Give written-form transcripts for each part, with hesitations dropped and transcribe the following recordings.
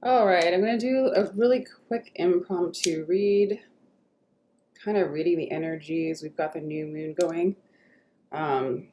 All right, I'm going to do a really quick impromptu read, kind of reading the energies. We've got the new moon going, um,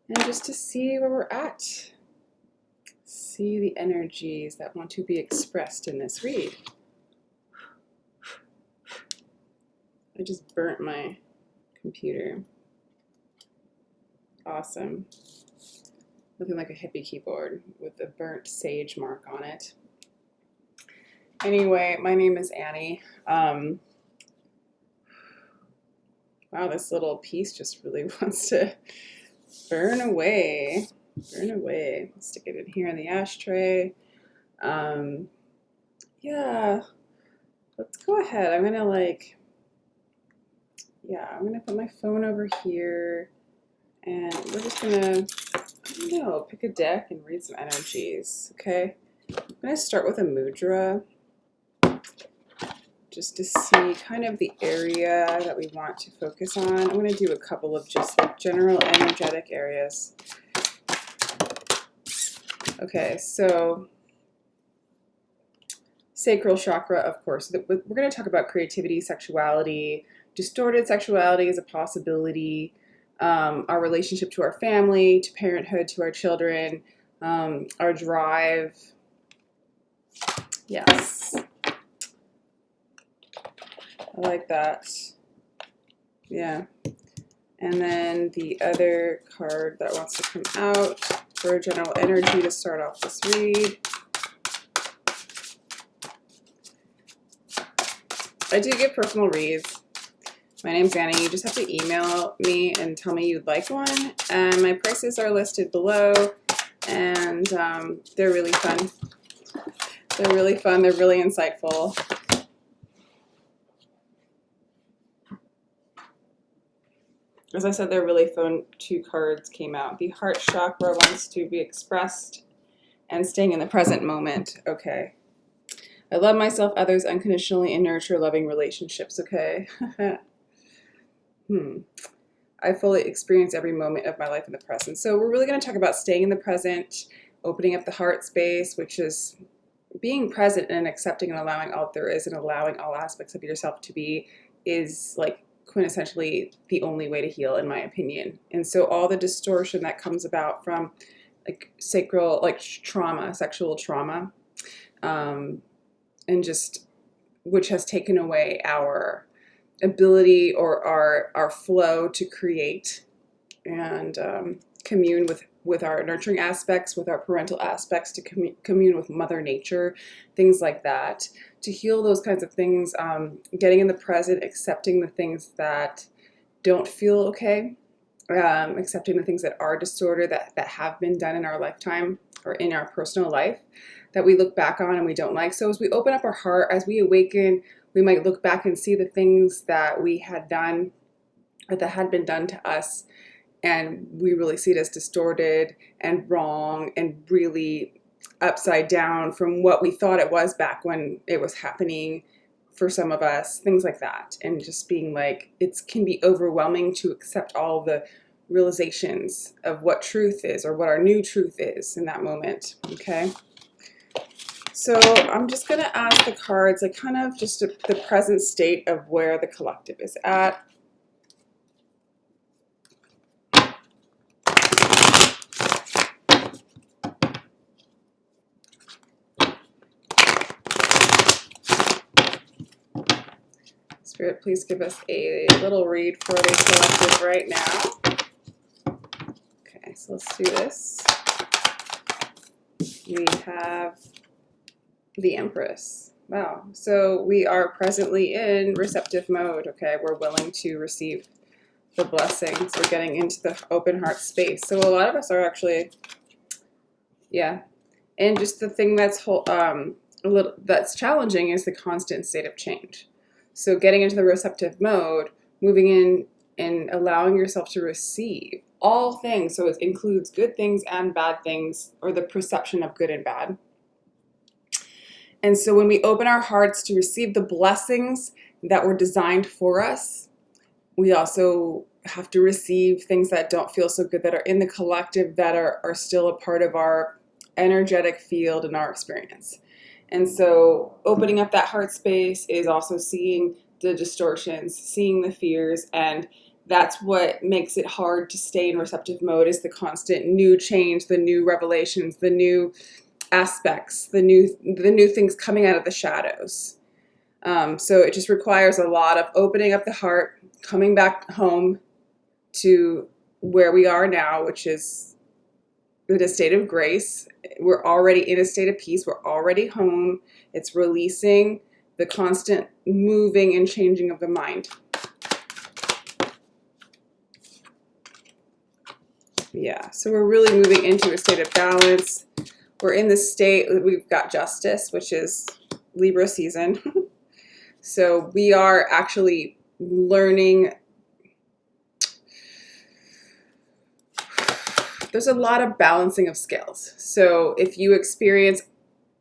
and just to see where we're at, see the energies that want to be expressed in this read. I just burnt my computer. Awesome. Looking like a hippie keyboard with a burnt sage mark on it. Anyway, my name is Annie. Wow, this little piece just really wants to burn away. Burn away. Stick it in here in the ashtray. Yeah, let's go ahead. I'm gonna put my phone over here and we're just gonna, I don't know, pick a deck and read some energies, okay? I'm gonna start with a mudra just to see kind of the area that we want to focus on. I'm gonna do a couple of just like general energetic areas. Okay, so sacral chakra, of course. We're going to talk about creativity, sexuality. Distorted sexuality is a possibility. Our relationship to our family, to parenthood, to our children, our drive. Yes. I like that. Yeah. And then the other card that wants to come out for general energy to start off this read. I do give personal reads. My name's Annie. You just have to email me and tell me you'd like one. And my prices are listed below. And they're really fun. They're really fun. They're really insightful. As I said, they're really fun. Two cards came out. The heart chakra wants to be expressed and staying in the present moment. Okay. I love myself, others unconditionally, and nurture loving relationships. Okay. I fully experience every moment of my life in the present. So we're really going to talk about staying in the present, opening up the heart space, which is being present and accepting and allowing all there is and allowing all aspects of yourself to be is like quintessentially the only way to heal, in my opinion. And so all the distortion that comes about from like sacral, like trauma, sexual trauma, and just which has taken away our ability or our flow to create and commune with our nurturing aspects, with our parental aspects, to commune with Mother Nature, things like that. To heal those kinds of things, getting in the present, accepting the things that don't feel okay, accepting the things that are distorted, that have been done in our lifetime or in our personal life, that we look back on and we don't like. So as we open up our heart, as we awaken, we might look back and see the things that we had done or that had been done to us, and we really see it as distorted and wrong and really upside down from what we thought it was back when it was happening for some of us, things like that. And just being like, it can be overwhelming to accept all the realizations of what truth is or what our new truth is in that moment, okay? So I'm just going to ask the cards, like kind of just the present state of where the collective is at. Spirit, please give us a little read for the collective right now. Okay, so let's do this. We have the Empress. Wow. So we are presently in receptive mode. Okay, we're willing to receive the blessings. We're getting into the open heart space. So a lot of us are actually, yeah. And just the thing that's that's challenging is the constant state of change. So getting into the receptive mode, moving in and allowing yourself to receive all things. So it includes good things and bad things, or the perception of good and bad. And so when we open our hearts to receive the blessings that were designed for us, we also have to receive things that don't feel so good, that are in the collective, that are still a part of our energetic field and our experience. And so opening up that heart space is also seeing the distortions, seeing the fears, and that's what makes it hard to stay in receptive mode, is the constant new change, the new revelations, the new aspects, the new things coming out of the shadows. So it just requires a lot of opening up the heart, coming back home to where we are now, which is in a state of grace. We're already in a state of peace. We're already home. It's releasing the constant moving and changing of the mind. Yeah, so we're really moving into a state of balance. We're in the state, we've got justice, which is Libra season. So we are actually learning. There's a lot of balancing of scales. So if you experience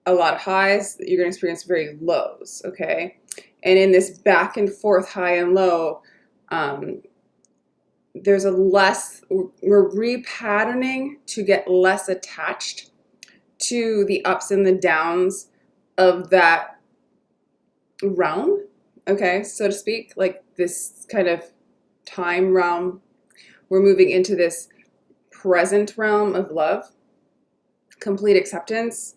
a lot of highs, you're going to experience very lows, okay? And in this back and forth high and low, there's a less, we're repatterning to get less attached to the ups and the downs of that realm, okay, so to speak, like this kind of time realm. We're moving into this present realm of love, complete acceptance,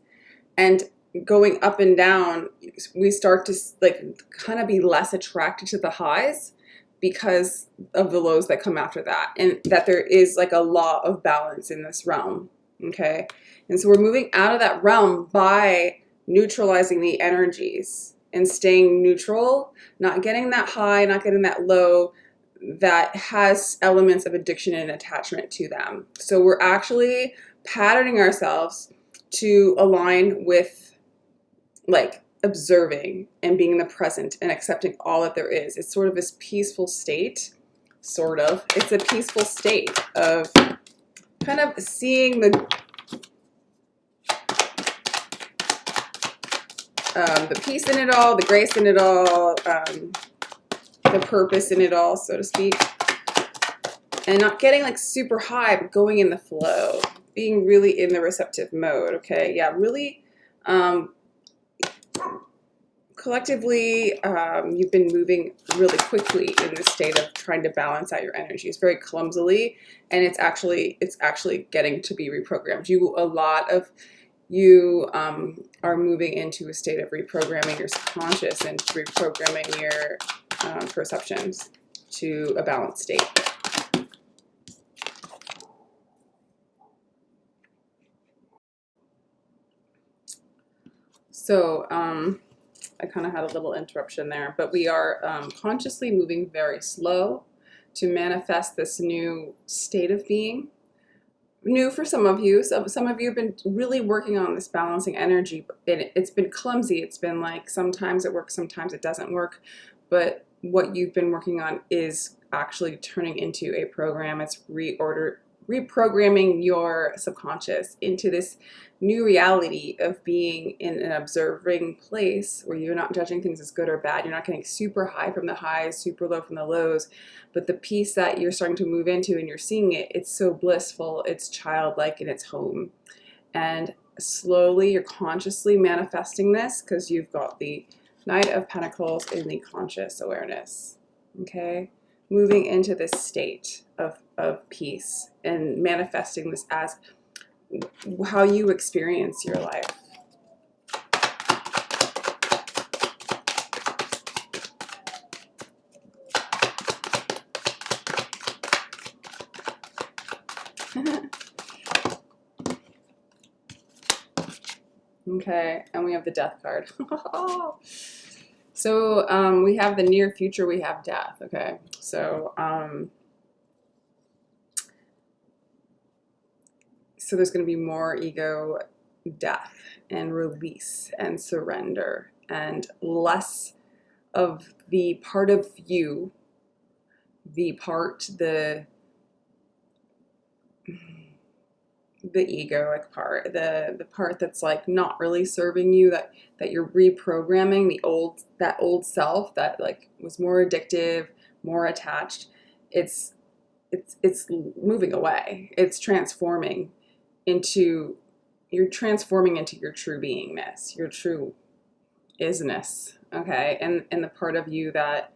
and going up and down, we start to like kind of be less attracted to the highs because of the lows that come after that, and that there is like a law of balance in this realm, okay? And so we're moving out of that realm by neutralizing the energies and staying neutral, not getting that high, not getting that low that has elements of addiction and attachment to them. So we're actually patterning ourselves to align with like observing and being in the present and accepting all that there is. It's sort of this peaceful state, sort of. It's a peaceful state of kind of seeing the peace in it all, the grace in it all, the purpose in it all, so to speak. And not getting like super high, but going in the flow, being really in the receptive mode, okay? Yeah, really collectively, you've been moving really quickly in this state of trying to balance out your energies very clumsily, and it's actually getting to be reprogrammed. You are moving into a state of reprogramming your subconscious and reprogramming your perceptions to a balanced state. So I kind of had a little interruption there, but we are consciously moving very slow to manifest this new state of being. New for some of you. Some of you have been really working on this balancing energy, and it's been clumsy. It's been like sometimes it works, sometimes it doesn't work. But what you've been working on is actually turning into a program. It's reprogramming your subconscious into this new reality of being in an observing place where you're not judging things as good or bad. You're not getting super high from the highs, super low from the lows, but the peace that you're starting to move into and you're seeing it, it's so blissful, it's childlike, and it's home. And slowly you're consciously manifesting this because you've got the Knight of Pentacles in the conscious awareness, okay? Moving into this state of peace and manifesting this as how you experience your life. Okay, and we have the Death card. So we have the near future, we have death, okay? So so there's going to be more ego death and release and surrender, and less of the part of you, the egoic part, the part that's like not really serving you, that you're reprogramming, that old self that like was more addictive, more attached. It's moving away. It's transforming into you're transforming into your true beingness, your true isness, okay? And the part of you that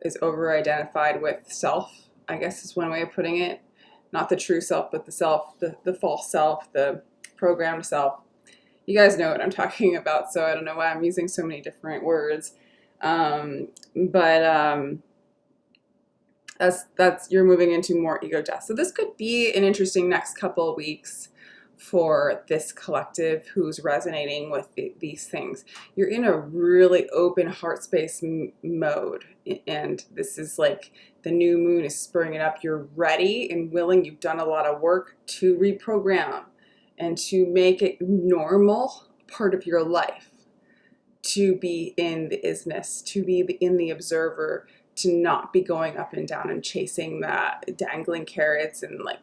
is over-identified with self, I guess is one way of putting it. Not the true self, but the self, the false self, the programmed self. You guys know what I'm talking about, so I don't know why I'm using so many different words. But that's you're moving into more ego death. So this could be an interesting next couple of weeks for this collective who's resonating with these things. You're in a really open heart space mode, and this is like the new moon is spurring it up. You're ready and willing. You've done a lot of work to reprogram and to make it normal part of your life, to be in the isness, to be in the observer, to not be going up and down and chasing that, dangling carrots and like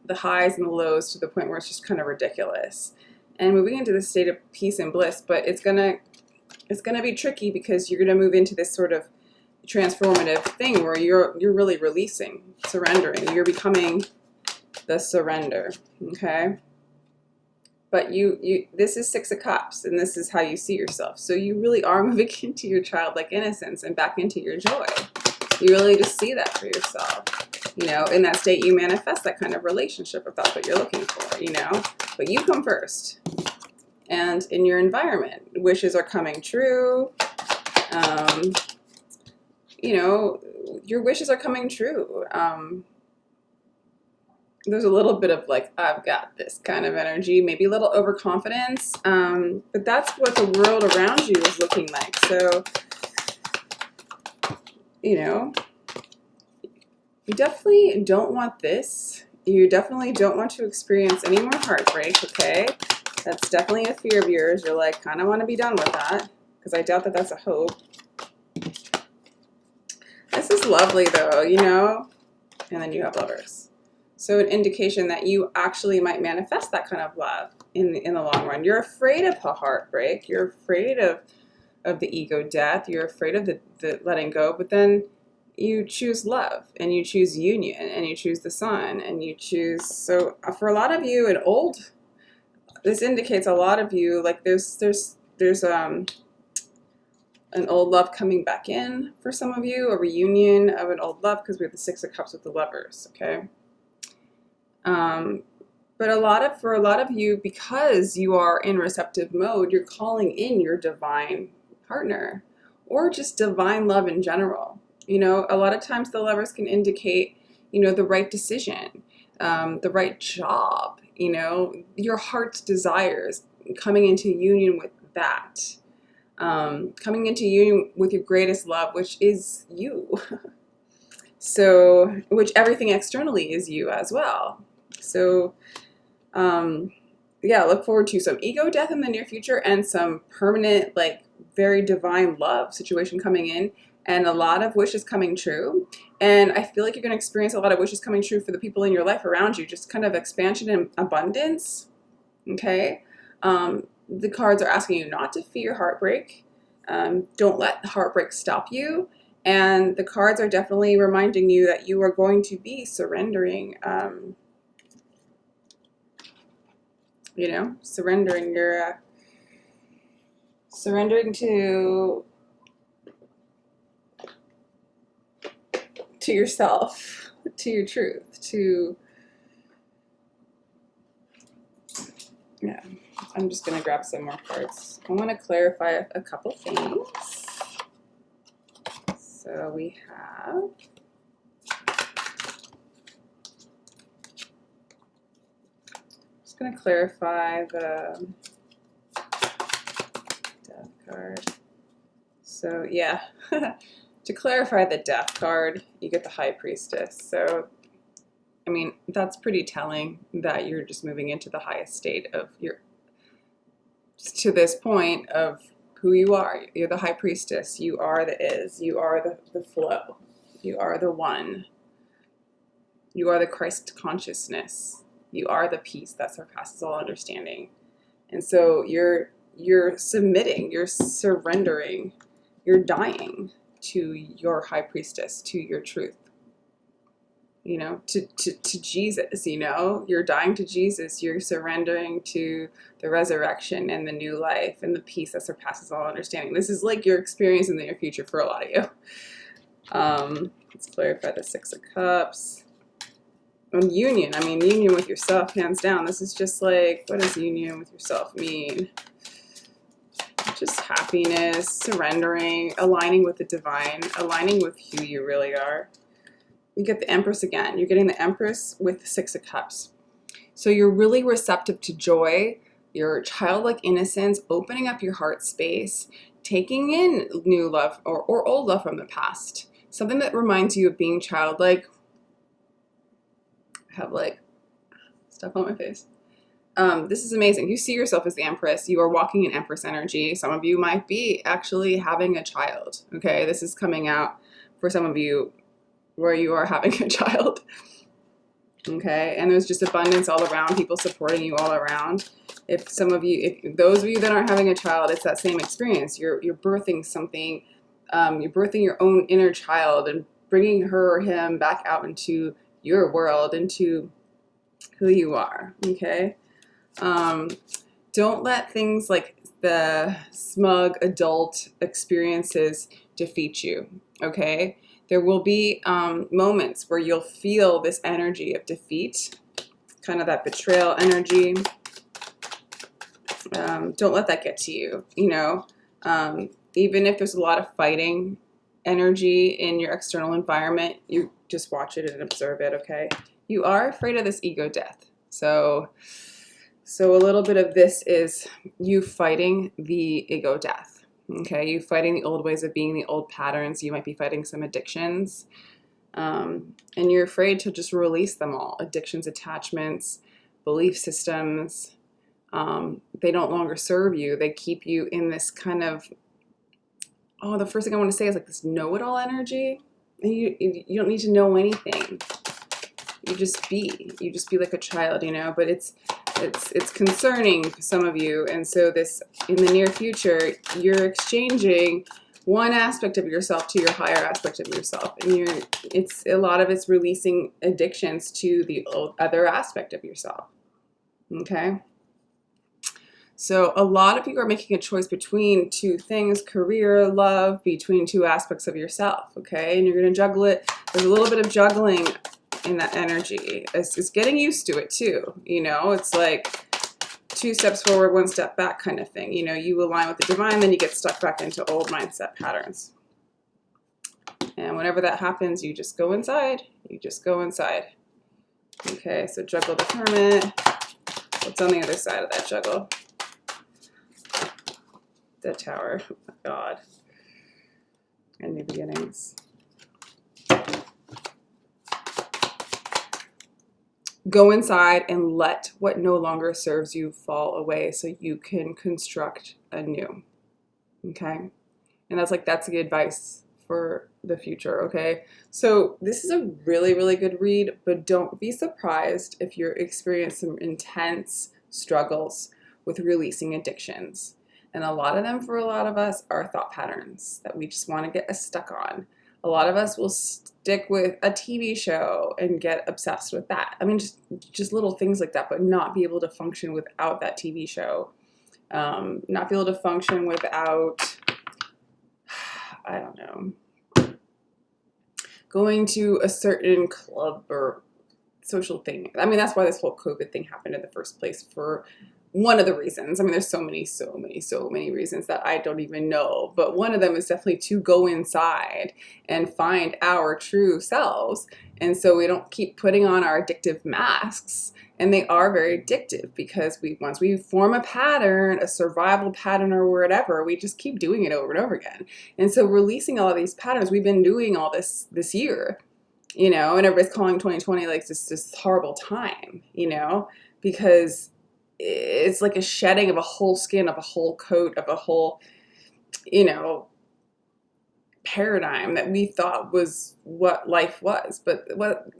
the highs and the lows to the point where it's just kind of ridiculous. And moving into this state of peace and bliss, but it's gonna be tricky because you're gonna move into this sort of transformative thing where you're really releasing, surrendering. You're becoming the surrender, okay? But this is Six of Cups, and this is how you see yourself. So you really are moving into your childlike innocence and back into your joy. You really just see that for yourself. You know, in that state, you manifest that kind of relationship if that's what you're looking for, you know. But you come first. And in your environment, wishes are coming true. You know, your wishes are coming true. There's a little bit of like, I've got this kind of energy, maybe a little overconfidence, but that's what the world around you is looking like. So, you know, you definitely don't want this. You definitely don't want to experience any more heartbreak, okay? That's definitely a fear of yours. You're like, kind of want to be done with that, because I doubt that that's a hope. This is lovely though, you know? And then you have Lovers. So an indication that you actually might manifest that kind of love in the long run. You're afraid of a heartbreak. You're afraid of the ego death. You're afraid of the letting go. But then you choose love, and you choose union, and you choose the sun, and you choose. So for a lot of you, this indicates a lot of you like there's an old love coming back in for some of you, a reunion of an old love, because we have the Six of Cups with the Lovers, okay? But for a lot of you, because you are in receptive mode, you're calling in your divine partner or just divine love in general. You know, a lot of times the Lovers can indicate, you know, the right decision, the right job, you know, your heart's desires, coming into union with that, coming into union with your greatest love, which is you. So, which everything externally is you as well. So, yeah, look forward to some ego death in the near future and some permanent, like, very divine love situation coming in, and a lot of wishes coming true. And I feel like you're going to experience a lot of wishes coming true for the people in your life around you, just kind of expansion and abundance, okay? The cards are asking you not to fear heartbreak. Don't let heartbreak stop you. And the cards are definitely reminding you that you are going to be surrendering, you know, surrendering to yourself, to your truth, yeah. I'm just going to grab some more cards. I want to clarify a couple things. So we have just going to clarify the Death card. So yeah, to clarify the Death card, you get the High Priestess. So I mean, that's pretty telling that you're just moving into the highest state of to this point of who you are. You're the High Priestess. You are the is. You are the flow. You are the one. You are the Christ consciousness. You are the peace that surpasses all understanding. And so you're submitting, you're surrendering, you're dying to your High Priestess, to your truth. you know, to Jesus, you know, you're dying to Jesus, you're surrendering to the resurrection and the new life and the peace that surpasses all understanding. This is like your experience in the near future for a lot of you. Let's clarify the Six of Cups. And union, I mean, union with yourself, hands down. This is just like, what does union with yourself mean? Just happiness, surrendering, aligning with the divine, aligning with who you really are. You get the Empress again. You're getting the Empress with the Six of Cups. So you're really receptive to joy, your childlike innocence, opening up your heart space, taking in new love or old love from the past. Something that reminds you of being childlike. I have like stuff on my face. This is amazing. You see yourself as the Empress. You are walking in Empress energy. Some of you might be actually having a child. Okay, this is coming out for some of you where you are having a child. Okay, and there's just abundance all around, people supporting you all around. If some of you, if those of you that aren't having a child, it's that same experience. You're birthing something. You're birthing your own inner child and bringing her or him back out into your world, into who you are. Okay. Don't let things like the smug adult experiences defeat you, okay? There will be moments where you'll feel this energy of defeat, kind of that betrayal energy. Don't let that get to you, you know? Even if there's a lot of fighting energy in your external environment, you just watch it and observe it, okay? You are afraid of this ego death. So a little bit of this is you fighting the ego death, okay? You fighting the old ways of being, the old patterns. You might be fighting some addictions, and you're afraid to just release them all. Addictions, attachments, belief systems, they don't longer serve you. They keep you in this kind of, oh, the first thing I want to say is like this know-it-all energy. And you don't need to know anything. You just be like a child, you know, but it's concerning for some of you. And so this, in the near future, you're exchanging one aspect of yourself to your higher aspect of yourself. And it's a lot of it's releasing addictions to the other aspect of yourself. Okay. So a lot of you are making a choice between two things, career, love, between two aspects of yourself. Okay. And you're going to juggle it. There's a little bit of juggling in that energy. It's getting used to it too. You know, it's like 2 steps forward, 1 step back kind of thing. You know, you align with the divine, then you get stuck back into old mindset patterns. And whenever that happens, you just go inside. You just go inside. Okay, so juggle the Hermit. What's on the other side of that juggle? The Tower. Oh my God. And new beginnings. Go inside and let what no longer serves you fall away so you can construct anew. Okay? And that's the advice for the future, okay? So this is a really, really good read, but don't be surprised if you're experiencing some intense struggles with releasing addictions. And a lot of them, for a lot of us, are thought patterns that we just want to get stuck on. A lot of us will stick with a TV show and get obsessed with that. I mean, just little things like that, but not be able to function without that TV show. Not be able to function without, I don't know, going to a certain club or social thing. I mean, that's why this whole COVID thing happened in the first place, for one of the reasons. I mean, there's so many reasons that I don't even know. But one of them is definitely to go inside and find our true selves. And so we don't keep putting on our addictive masks. And they are very addictive because once we form a pattern, a survival pattern or whatever, we just keep doing it over and over again. And so releasing all of these patterns, we've been doing all this year, you know, and everybody's calling 2020 like this horrible time, you know, because it's like a shedding of a whole skin, of a whole coat, of a whole, you know, paradigm that we thought was what life was. But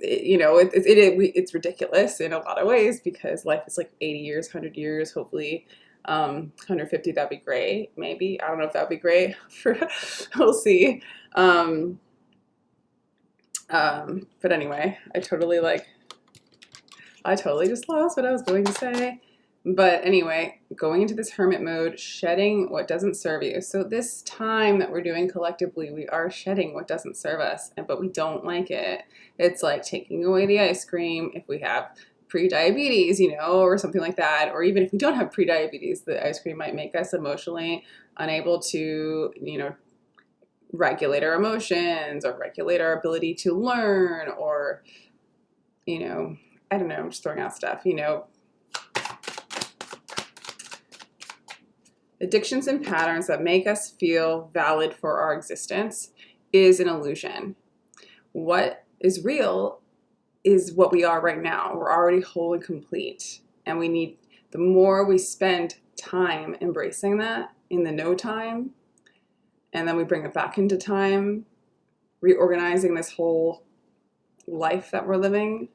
you know, it's ridiculous in a lot of ways, because life is like 80 years, 100 years, hopefully 150. That'd be great. Maybe, I don't know if that'd be great. We'll see. But anyway, I totally just lost what I was going to say. But anyway, going into this hermit mode, shedding what doesn't serve you. So this time that we're doing collectively, we are shedding what doesn't serve us, but we don't like it. It's like taking away the ice cream if we have pre-diabetes, or something like that. Or even if we don't have pre-diabetes, the ice cream might make us emotionally unable to, regulate our emotions or regulate our ability to learn, or, I don't know, I'm just throwing out stuff, Addictions and patterns that make us feel valid for our existence is an illusion. What is real is what we are right now. We're already whole and complete. And the more we spend time embracing that in the no time, and then we bring it back into time, reorganizing this whole life that we're living,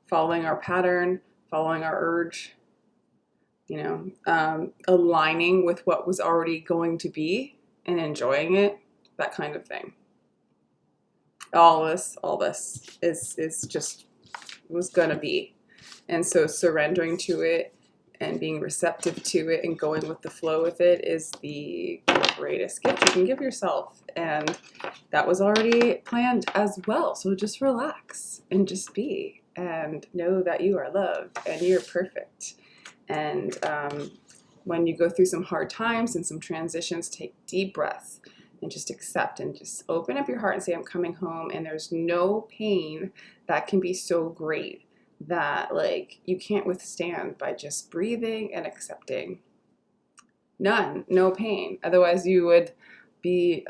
following our pattern, following our urge, aligning with what was already going to be and enjoying it, that kind of thing. All this is just was gonna be. And so surrendering to it and being receptive to it and going with the flow with it is the greatest gift you can give yourself. And that was already planned as well. So just relax and just be, and know that you are loved and you're perfect. And when you go through some hard times and some transitions, take deep breaths and just accept and just open up your heart and say, I'm coming home. And there's no pain that can be so great that you can't withstand by just breathing and accepting. None, no pain. Otherwise you would be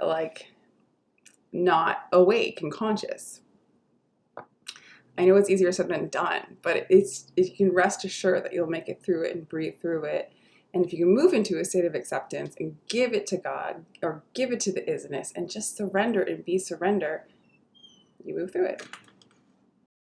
not awake and conscious. I know it's easier said than done, but you can rest assured that you'll make it through it and breathe through it. And if you can move into a state of acceptance and give it to God or give it to the isness and just surrender and be surrender, you move through it.